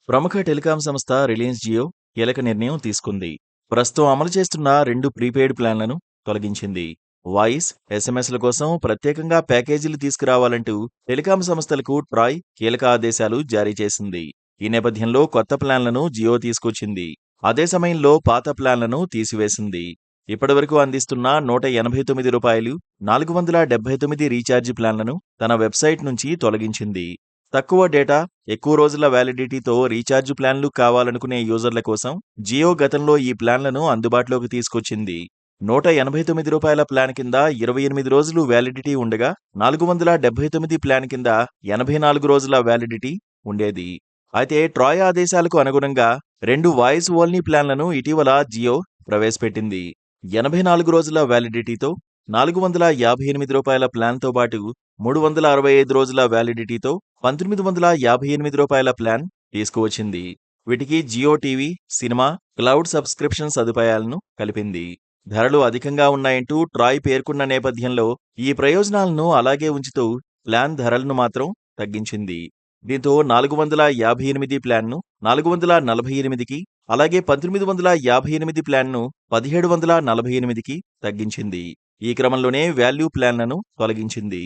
ప్రముఖ టెలికాం సంస్థ రిలయన్స్ జియో కీలక నిర్ణయం తీసుకుంది. ప్రస్తుతం అమలు చేస్తున్న 2 ప్రీపెయిడ్ ప్లాన్లను తొలగించింది. వాయిస్, ఎస్ఎంఎస్ల కోసం ప్రత్యేకంగా ప్యాకేజీలు తీసుకురావాలంటూ టెలికాం సంస్థలకు ట్రాయ్ కీలక ఆదేశాలు జారీ చేసింది. ఈ నేపథ్యంలో కొత్త ప్లాన్లను జియో తీసుకొచ్చింది. అదే సమయంలో పాత ప్లాన్లను తీసివేసింది. ఇప్పటివరకు అందిస్తున్న రూ. 189, 479 రీఛార్జి ప్లాన్లను తన వెబ్సైట్ నుంచి తొలగించింది. తక్కువ డేటా, ఎక్కువ రోజుల వ్యాలిడిటీతో రీఛార్జ్ ప్లాన్లు కావాలనుకునే యూజర్ల కోసం జియో గతంలో ఈ ప్లాన్లను అందుబాటులోకి తీసుకొచ్చింది. రూ. 189 ప్లాన్ కింద 28 రోజులు వ్యాలిడిటీ ఉండగా, 479 ప్లాన్ కింద 84 రోజుల వ్యాలిడిటీ ఉండేది. అయితే ట్రాయ్ ఆదేశాలకు అనుగుణంగా 2 వాయిస్ ఓన్లీ ప్లాన్లను ఇటీవల జియో ప్రవేశపెట్టింది. 84 రోజుల వ్యాలిడిటీతో రూ. 458 ప్లాన్తో పాటు 365 రోజుల వ్యాలిడిటీతో రూ. 1958 ప్లాన్ తీసుకువచ్చింది. వీటికి Jio TV, cinema, cloud subscription సదుపాయాలను కలిపింది. ధరలు అధికంగా ఉన్నాయంటూ ట్రాయ్ పేర్కొన్న నేపథ్యంలో ఈ ప్రయోజనాలను అలాగే ఉంచుతూ ప్లాన్ ధరలను మాత్రం తగ్గించింది. దీంతో 458 ప్లాన్ను 448కి, అలాగే 1958 ప్లాన్ను 1748కి తగ్గించింది. ఈ క్రమంలోనే వాల్యూ ప్లాన్లను తొలగించింది.